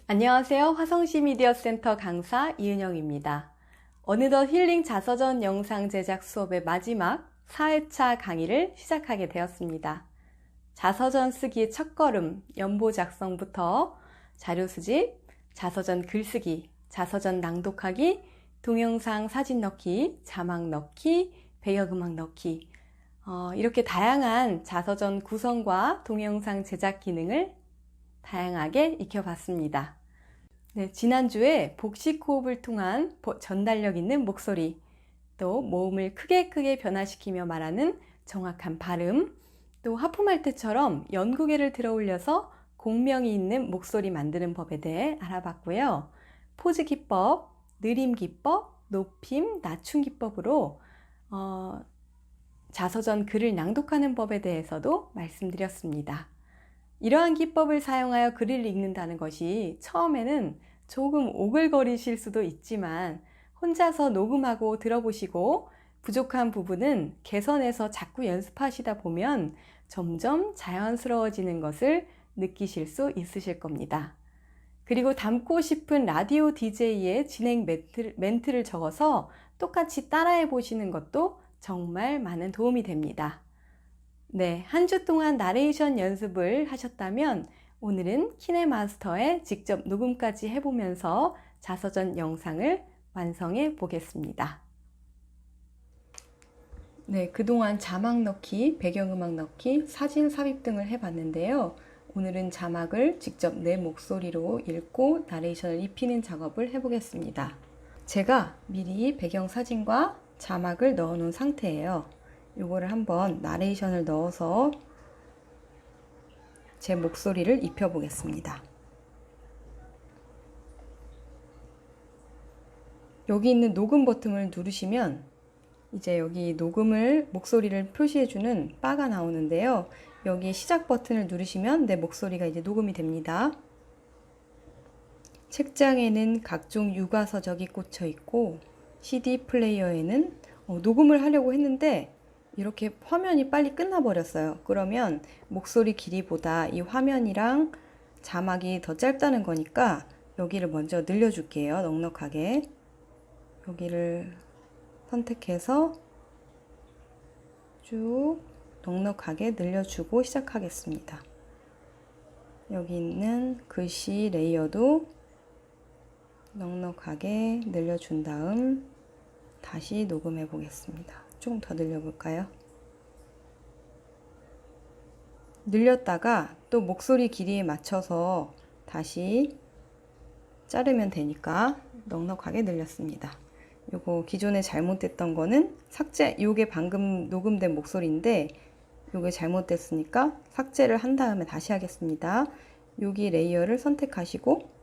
안녕하세요. 화성시 미디어센터 강사 이은영입니다. 어느덧 힐링 자서전 영상 제작 수업의 마지막 4회차 강의를 시작하게 되었습니다. 자서전 쓰기의 첫걸음, 연보 작성부터 자료 수집, 자서전 글쓰기, 자서전 낭독하기, 동영상 사진 넣기, 자막 넣기, 배경음악 넣기, 이렇게 다양한 자서전 구성과 동영상 제작 기능을 다양하게 익혀봤습니다. 네, 지난주에 복식 호흡을 통한 전달력 있는 목소리, 또 모음을 크게 변화시키며 말하는 정확한 발음, 또 하품할 때처럼 연구개를 들어 올려서 공명이 있는 목소리 만드는 법에 대해 알아봤고요. 포즈 기법, 느림 기법, 높임, 낮춤 기법으로 자서전 글을 낭독하는 법에 대해서도 말씀드렸습니다. 이러한 기법을 사용하여 글을 읽는다는 것이 처음에는 조금 오글거리실 수도 있지만 혼자서 녹음하고 들어보시고 부족한 부분은 개선해서 자꾸 연습하시다 보면 점점 자연스러워지는 것을 느끼실 수 있으실 겁니다. 그리고 담고 싶은 라디오 DJ의 진행 멘트를 적어서 똑같이 따라해 보시는 것도 정말 많은 도움이 됩니다. 네, 한 주 동안 나레이션 연습을 하셨다면 오늘은 키네마스터에 직접 녹음까지 해보면서 자서전 영상을 완성해 보겠습니다. 네, 그동안 자막 넣기, 배경음악 넣기, 사진 삽입 등을 해봤는데요. 오늘은 자막을 직접 내 목소리로 읽고 나레이션을 입히는 작업을 해보겠습니다. 제가 미리 배경 사진과 자막을 넣어 놓은 상태예요. 이거를 한번 나레이션을 넣어서 제 목소리를 입혀 보겠습니다. 여기 있는 녹음 버튼을 누르시면 이제 여기 목소리를 표시해주는 바가 나오는데요. 여기 시작 버튼을 누르시면 내 목소리가 이제 녹음이 됩니다. 책장에는 각종 육아서적이 꽂혀 있고 CD 플레이어에는 녹음을 하려고 했는데 이렇게 화면이 빨리 끝나버렸어요. 그러면 목소리 길이보다 이 화면이랑 자막이 더 짧다는 거니까 여기를 먼저 늘려줄게요. 넉넉하게. 여기를 선택해서 쭉 넉넉하게 늘려주고 시작하겠습니다. 여기 있는 글씨 레이어도 넉넉하게 늘려준 다음 다시 녹음해 보겠습니다. 조금 더 늘려볼까요? 늘렸다가 또 목소리 길이에 맞춰서 다시 자르면 되니까 넉넉하게 늘렸습니다. 요거 기존에 잘못됐던 거는 요게 방금 녹음된 목소리인데 요게 잘못됐으니까 삭제를 한 다음에 다시 하겠습니다. 여기 레이어를 선택하시고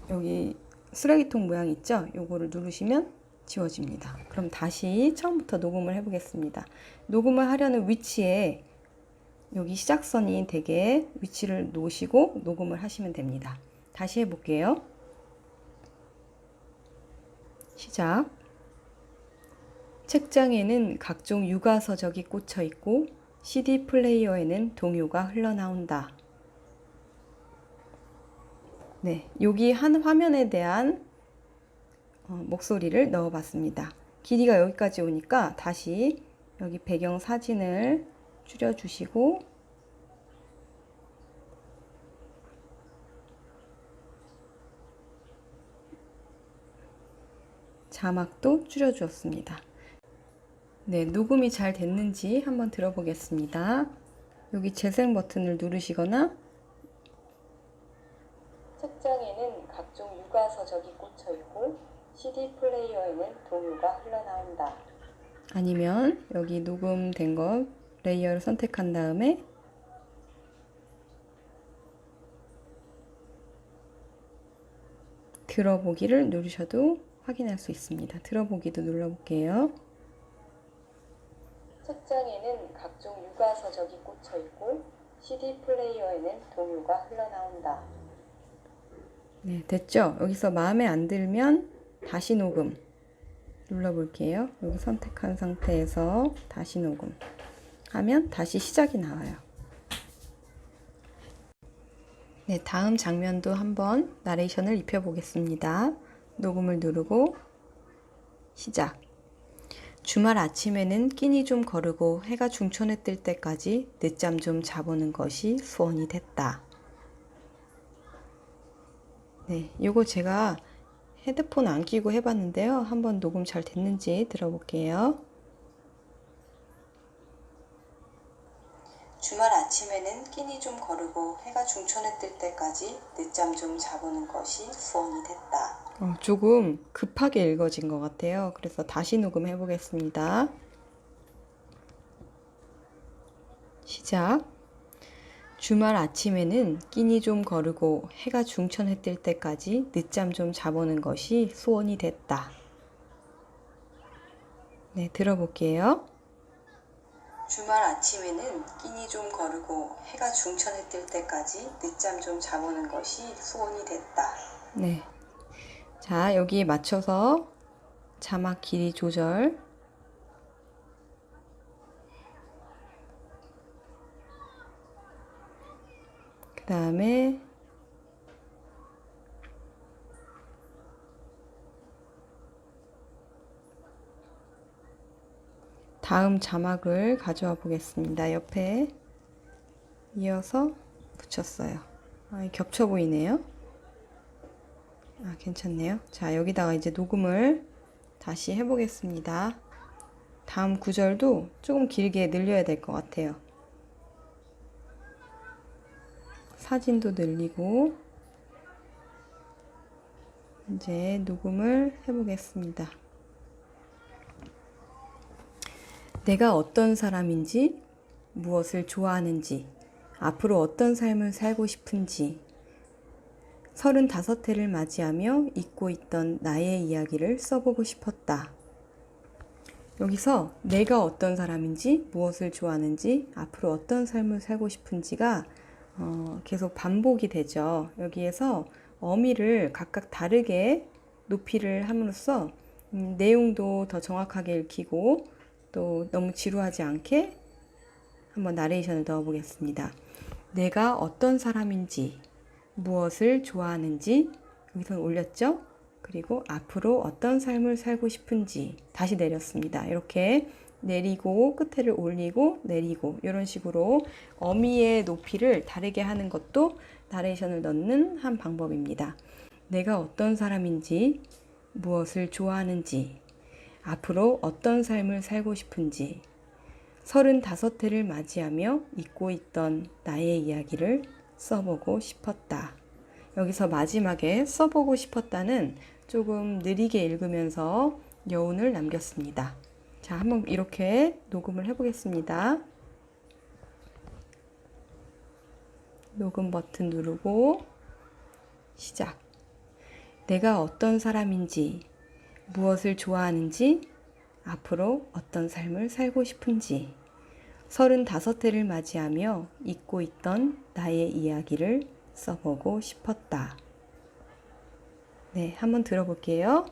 여기 쓰레기통 모양 있죠? 요거를 누르시면 지워집니다. 그럼 다시 처음부터 녹음을 해보겠습니다. 녹음을 하려는 위치에 여기 시작선이 되게 위치를 놓으시고 녹음을 하시면 됩니다. 다시 해볼게요. 시작. 책장에는 각종 육아서적이 꽂혀 있고 CD 플레이어에는 동요가 흘러나온다. 네, 여기 한 화면에 대한 목소리를 넣어봤습니다. 길이가 여기까지 오니까 다시 여기 배경 사진을 줄여주시고 자막도 줄여주었습니다. 네, 녹음이 잘 됐는지 한번 들어보겠습니다. 여기 재생 버튼을 누르시거나 책장에는 각종 육아서적이 꽂혀 있고 CD 플레이어에는 동요가 흘러나온다. 아니면 여기 녹음된 거 레이어를 선택한 다음에 들어보기를 누르셔도 확인할 수 있습니다. 들어보기도 눌러볼게요. 책장에는 각종 육아서적이 꽂혀 있고 CD 플레이어에는 동요가 흘러나온다. 네, 됐죠? 여기서 마음에 안 들면 다시 녹음 눌러볼게요. 여기 선택한 상태에서 다시 녹음 하면 다시 시작이 나와요. 네, 다음 장면도 한번 나레이션을 입혀보겠습니다. 녹음을 누르고 시작. 주말 아침에는 끼니 좀 거르고 해가 중천에 뜰 때까지 늦잠 좀 자보는 것이 소원이 됐다. 네, 요거 제가 헤드폰 안 끼고 해봤는데요. 한번 녹음 잘 됐는지 들어볼게요. 주말 아침에는 끼니 좀 거르고 해가 중천에 뜰 때까지 늦잠 좀 자보는 것이 소원이 됐다. 조금 급하게 읽어진 것 같아요. 그래서 다시 녹음해 보겠습니다. 시작. 주말 아침에는 끼니 좀 거르고 해가 중천에 뜰 때까지 늦잠 좀 자보는 것이 소원이 됐다. 네, 들어볼게요. 주말 아침에는 끼니 좀 거르고 해가 중천에 뜰 때까지 늦잠 좀 자보는 것이 소원이 됐다. 네. 자, 여기에 맞춰서 자막 길이 조절. 그 다음에 다음 자막을 가져와 보겠습니다. 옆에 이어서 붙였어요. 겹쳐 보이네요. 괜찮네요. 자, 여기다가 이제 녹음을 다시 해보겠습니다. 다음 구절도 조금 길게 늘려야 될 것 같아요. 사진도 늘리고 이제 녹음을 해보겠습니다. 내가 어떤 사람인지, 무엇을 좋아하는지, 앞으로 어떤 삶을 살고 싶은지, 35해를 맞이하며 잊고 있던 나의 이야기를 써보고 싶었다. 여기서 내가 어떤 사람인지, 무엇을 좋아하는지, 앞으로 어떤 삶을 살고 싶은지가 계속 반복이 되죠. 여기에서 어미를 각각 다르게 높이를 함으로써 내용도 더 정확하게 읽히고 또 너무 지루하지 않게 한번 나레이션을 넣어 보겠습니다. 내가 어떤 사람인지, 무엇을 좋아하는지, 여기서 올렸죠? 그리고 앞으로 어떤 삶을 살고 싶은지 다시 내렸습니다. 이렇게 내리고 끝에를 올리고 내리고 이런 식으로 어미의 높이를 다르게 하는 것도 나레이션을 넣는 한 방법입니다. 내가 어떤 사람인지, 무엇을 좋아하는지, 앞으로 어떤 삶을 살고 싶은지, 35해를 맞이하며 잊고 있던 나의 이야기를 써보고 싶었다. 여기서 마지막에 써보고 싶었다는 조금 느리게 읽으면서 여운을 남겼습니다. 자, 한번 이렇게 녹음을 해보겠습니다. 녹음 버튼 누르고 시작. 내가 어떤 사람인지, 무엇을 좋아하는지, 앞으로 어떤 삶을 살고 싶은지, 35해를 맞이하며 잊고 있던 나의 이야기를 써보고 싶었다. 네, 한번 들어볼게요.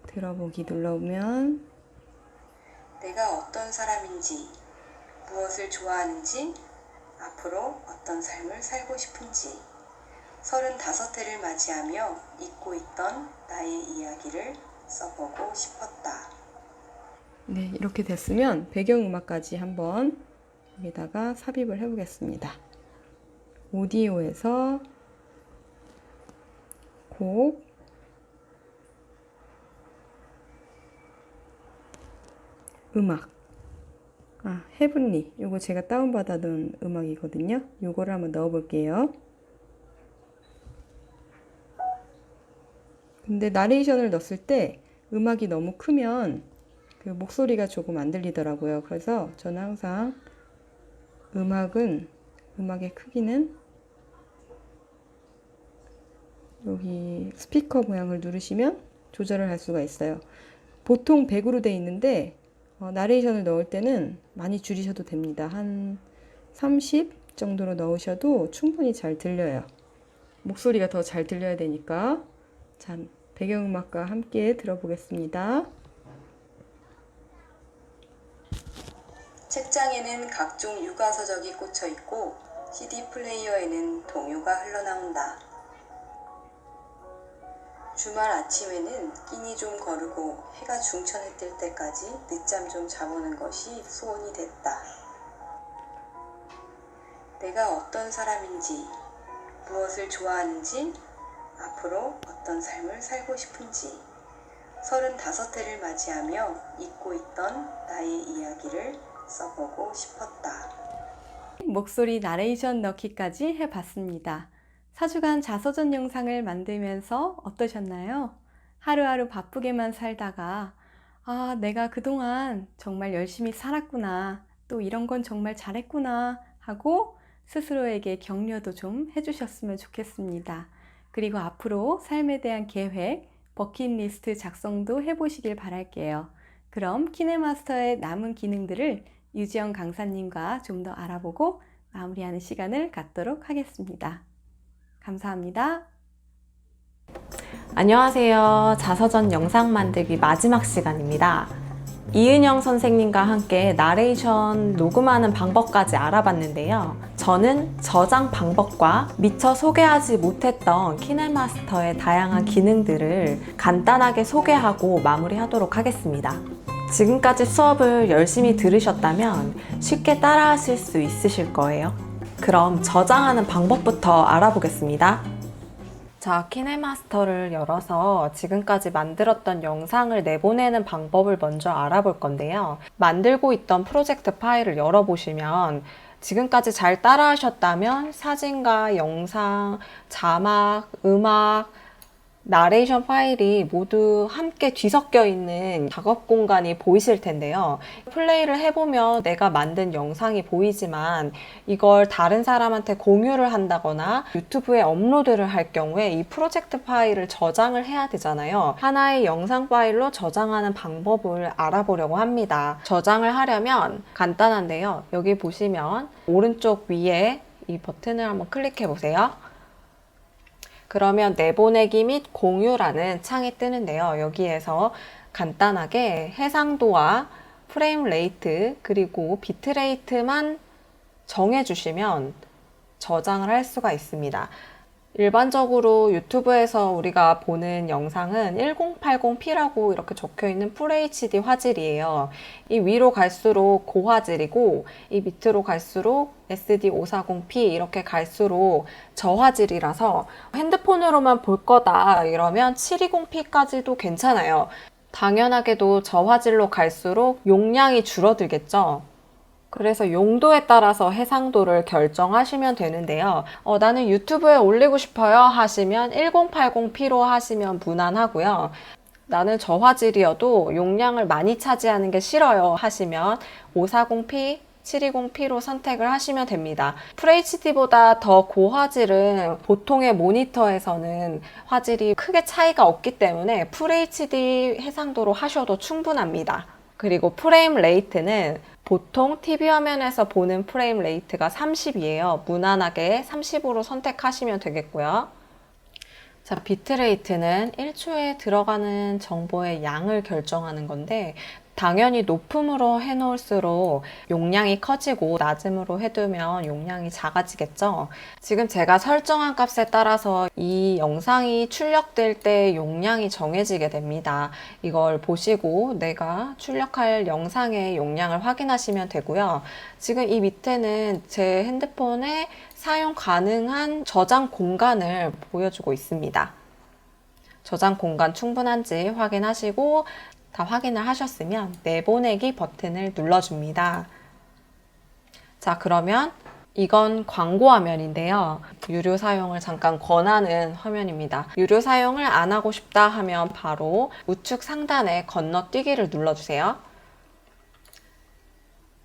들어보기 눌러보면 내가 어떤 사람인지, 무엇을 좋아하는지, 앞으로 어떤 삶을 살고 싶은지, 35해를 맞이하며 잊고 있던 나의 이야기를 써보고 싶었다. 네, 이렇게 됐으면 배경음악까지 한번 여기다가 삽입을 해보겠습니다. 오디오에서 곡, 음악, 헤븐리, 요거 제가 다운받아 놓은 음악이거든요. 요거를 한번 넣어볼게요. 근데 나레이션을 넣었을 때 음악이 너무 크면 그 목소리가 조금 안 들리더라고요. 그래서 저는 항상 음악의 크기는 여기 스피커 모양을 누르시면 조절을 할 수가 있어요. 보통 100으로 돼 있는데 나레이션을 넣을 때는 많이 줄이셔도 됩니다. 한 30 정도로 넣으셔도 충분히 잘 들려요. 목소리가 더 잘 들려야 되니까. 자, 배경음악과 함께 들어보겠습니다. 책장에는 각종 육아 서적이 꽂혀 있고 CD 플레이어에는 동요가 흘러나온다. 주말 아침에는 끼니 좀 거르고 해가 중천에 뜰 때까지 늦잠 좀 자보는 것이 소원이 됐다. 내가 어떤 사람인지, 무엇을 좋아하는지, 앞으로 어떤 삶을 살고 싶은지 35해를 맞이하며 잊고 있던 나의 이야기를 써보고 싶었다. 목소리 나레이션 넣기까지 해봤습니다. 4주간 자서전 영상을 만들면서 어떠셨나요? 하루하루 바쁘게만 살다가 내가 그동안 정말 열심히 살았구나, 또 이런 건 정말 잘했구나 하고 스스로에게 격려도 좀 해주셨으면 좋겠습니다. 그리고 앞으로 삶에 대한 계획, 버킷리스트 작성도 해보시길 바랄게요. 그럼 키네마스터의 남은 기능들을 유지영 강사님과 좀 더 알아보고 마무리하는 시간을 갖도록 하겠습니다. 감사합니다. 안녕하세요. 자서전 영상 만들기 마지막 시간입니다. 이은영 선생님과 함께 나레이션 녹음하는 방법까지 알아봤는데요. 저는 저장 방법과 미처 소개하지 못했던 키네마스터의 다양한 기능들을 간단하게 소개하고 마무리하도록 하겠습니다. 지금까지 수업을 열심히 들으셨다면 쉽게 따라하실 수 있으실 거예요. 그럼 저장하는 방법부터 알아보겠습니다. 자, 키네마스터를 열어서 지금까지 만들었던 영상을 내보내는 방법을 먼저 알아볼 건데요. 만들고 있던 프로젝트 파일을 열어보시면 지금까지 잘 따라하셨다면 사진과 영상, 자막, 음악, 나레이션 파일이 모두 함께 뒤섞여 있는 작업 공간이 보이실 텐데요. 플레이를 해보면 내가 만든 영상이 보이지만 이걸 다른 사람한테 공유를 한다거나 유튜브에 업로드를 할 경우에 이 프로젝트 파일을 저장을 해야 되잖아요. 하나의 영상 파일로 저장하는 방법을 알아보려고 합니다. 저장을 하려면 간단한데요. 여기 보시면 오른쪽 위에 이 버튼을 한번 클릭해 보세요. 그러면 내보내기 및 공유라는 창이 뜨는데요. 여기에서 간단하게 해상도와 프레임 레이트 그리고 비트레이트만 정해주시면 저장을 할 수가 있습니다. 일반적으로 유튜브에서 우리가 보는 영상은 1080p라고 이렇게 적혀있는 FHD 화질이에요. 이 위로 갈수록 고화질이고 이 밑으로 갈수록 SD540p 이렇게 갈수록 저화질이라서 핸드폰으로만 볼 거다 이러면 720p까지도 괜찮아요. 당연하게도 저화질로 갈수록 용량이 줄어들겠죠. 그래서 용도에 따라서 해상도를 결정하시면 되는데요. 나는 유튜브에 올리고 싶어요 하시면 1080p로 하시면 무난하고요. 나는 저화질이어도 용량을 많이 차지하는 게 싫어요 하시면 540p, 720p로 선택을 하시면 됩니다. FHD보다 더 고화질은 보통의 모니터에서는 화질이 크게 차이가 없기 때문에 FHD 해상도로 하셔도 충분합니다. 그리고 프레임 레이트는 보통 TV 화면에서 보는 프레임 레이트가 30이에요. 무난하게 30으로 선택하시면 되겠고요. 자, 비트레이트는 1초에 들어가는 정보의 양을 결정하는 건데 당연히 높음으로 해놓을수록 용량이 커지고 낮음으로 해두면 용량이 작아지겠죠. 지금 제가 설정한 값에 따라서 이 영상이 출력될 때 용량이 정해지게 됩니다. 이걸 보시고 내가 출력할 영상의 용량을 확인하시면 되고요. 지금 이 밑에는 제 핸드폰에 사용 가능한 저장 공간을 보여주고 있습니다. 저장 공간 충분한지 확인하시고 다 확인을 하셨으면 내보내기 버튼을 눌러줍니다. 자, 그러면 이건 광고 화면인데요. 유료 사용을 잠깐 권하는 화면입니다. 유료 사용을 안 하고 싶다 하면 바로 우측 상단에 건너뛰기를 눌러주세요.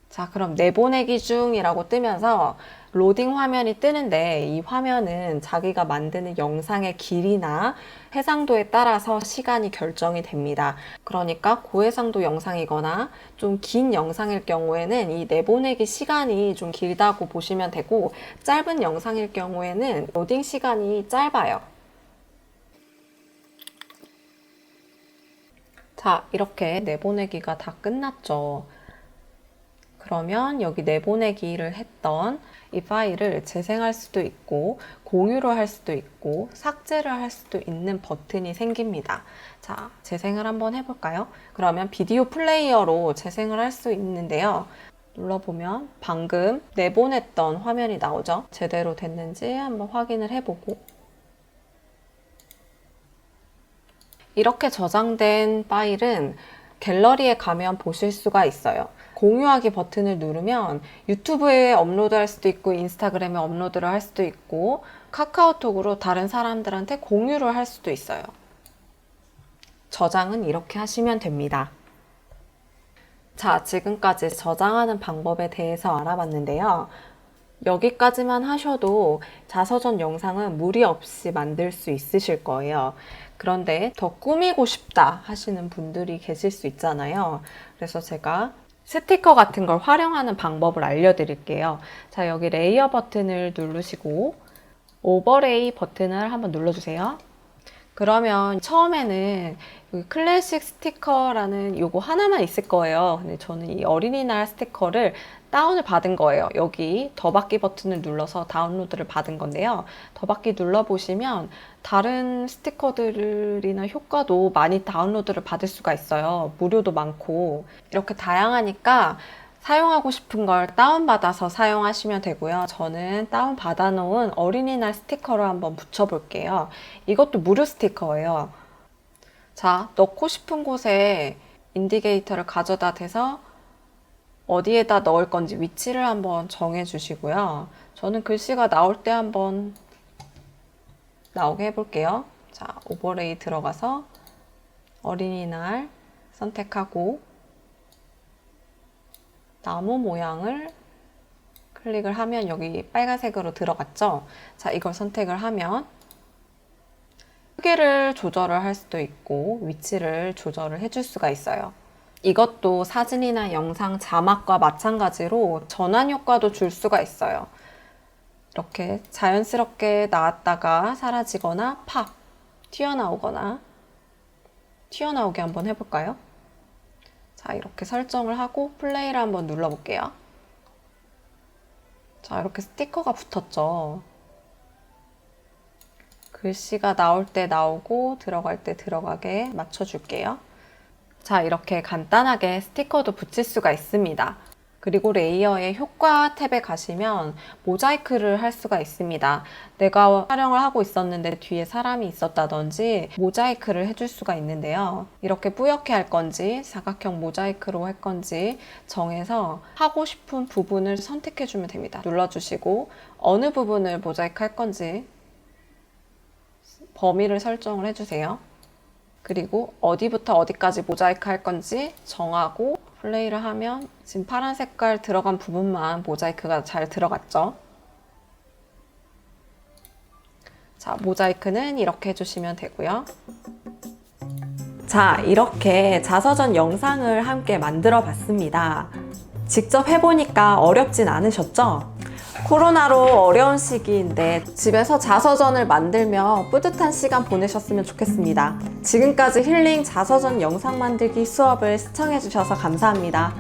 자, 그럼 내보내기 중이라고 뜨면서 로딩 화면이 뜨는데 이 화면은 자기가 만드는 영상의 길이나 해상도에 따라서 시간이 결정이 됩니다. 그러니까 고해상도 영상이거나 좀 긴 영상일 경우에는 이 내보내기 시간이 좀 길다고 보시면 되고 짧은 영상일 경우에는 로딩 시간이 짧아요. 자, 이렇게 내보내기가 다 끝났죠. 그러면 여기 내보내기를 했던 이 파일을 재생할 수도 있고 공유를 할 수도 있고 삭제를 할 수도 있는 버튼이 생깁니다. 자, 재생을 한번 해볼까요? 그러면 비디오 플레이어로 재생을 할 수 있는데요. 눌러보면 방금 내보냈던 화면이 나오죠? 제대로 됐는지 한번 확인을 해보고 이렇게 저장된 파일은 갤러리에 가면 보실 수가 있어요. 공유하기 버튼을 누르면 유튜브에 업로드할 수도 있고 인스타그램에 업로드를 할 수도 있고 카카오톡으로 다른 사람들한테 공유를 할 수도 있어요. 저장은 이렇게 하시면 됩니다. 자, 지금까지 저장하는 방법에 대해서 알아봤는데요. 여기까지만 하셔도 자서전 영상은 무리 없이 만들 수 있으실 거예요. 그런데 더 꾸미고 싶다 하시는 분들이 계실 수 있잖아요. 그래서 제가 스티커 같은 걸 활용하는 방법을 알려드릴게요. 자, 여기 레이어 버튼을 누르시고 오버레이 버튼을 한번 눌러주세요. 그러면 처음에는 여기 클래식 스티커라는 요거 하나만 있을 거예요. 근데 저는 이 어린이날 스티커를 다운을 받은 거예요. 여기 더받기 버튼을 눌러서 다운로드를 받은 건데요. 더받기 눌러보시면 다른 스티커들이나 효과도 많이 다운로드를 받을 수가 있어요. 무료도 많고 이렇게 다양하니까 사용하고 싶은 걸 다운받아서 사용하시면 되고요. 저는 다운받아 놓은 어린이날 스티커를 한번 붙여볼게요. 이것도 무료 스티커예요. 자, 넣고 싶은 곳에 인디게이터를 가져다 대서 어디에다 넣을 건지 위치를 한번 정해 주시고요. 저는 글씨가 나올 때 한번 나오게 해볼게요. 자, 오버레이 들어가서 어린이날 선택하고 나무 모양을 클릭을 하면 여기 빨간색으로 들어갔죠? 자, 이걸 선택을 하면 크기를 조절을 할 수도 있고 위치를 조절을 해줄 수가 있어요. 이것도 사진이나 영상 자막과 마찬가지로 전환 효과도 줄 수가 있어요. 이렇게 자연스럽게 나왔다가 사라지거나 팍 튀어나오거나 튀어나오게 한번 해볼까요? 자, 이렇게 설정을 하고 플레이를 한번 눌러볼게요. 자, 이렇게 스티커가 붙었죠. 글씨가 나올 때 나오고 들어갈 때 들어가게 맞춰줄게요. 자, 이렇게 간단하게 스티커도 붙일 수가 있습니다. 그리고 레이어의 효과 탭에 가시면 모자이크를 할 수가 있습니다. 내가 촬영을 하고 있었는데 뒤에 사람이 있었다든지 모자이크를 해줄 수가 있는데요. 이렇게 뿌옇게 할 건지 사각형 모자이크로 할 건지 정해서 하고 싶은 부분을 선택해주면 됩니다. 눌러주시고 어느 부분을 모자이크 할 건지 범위를 설정을 해주세요. 그리고 어디부터 어디까지 모자이크 할 건지 정하고 플레이를 하면 지금 파란 색깔 들어간 부분만 모자이크가 잘 들어갔죠. 자, 모자이크는 이렇게 해주시면 되고요. 자, 이렇게 자서전 영상을 함께 만들어 봤습니다. 직접 해보니까 어렵진 않으셨죠? 코로나로 어려운 시기인데 집에서 자서전을 만들며 뿌듯한 시간 보내셨으면 좋겠습니다. 지금까지 힐링 자서전 영상 만들기 수업을 시청해주셔서 감사합니다.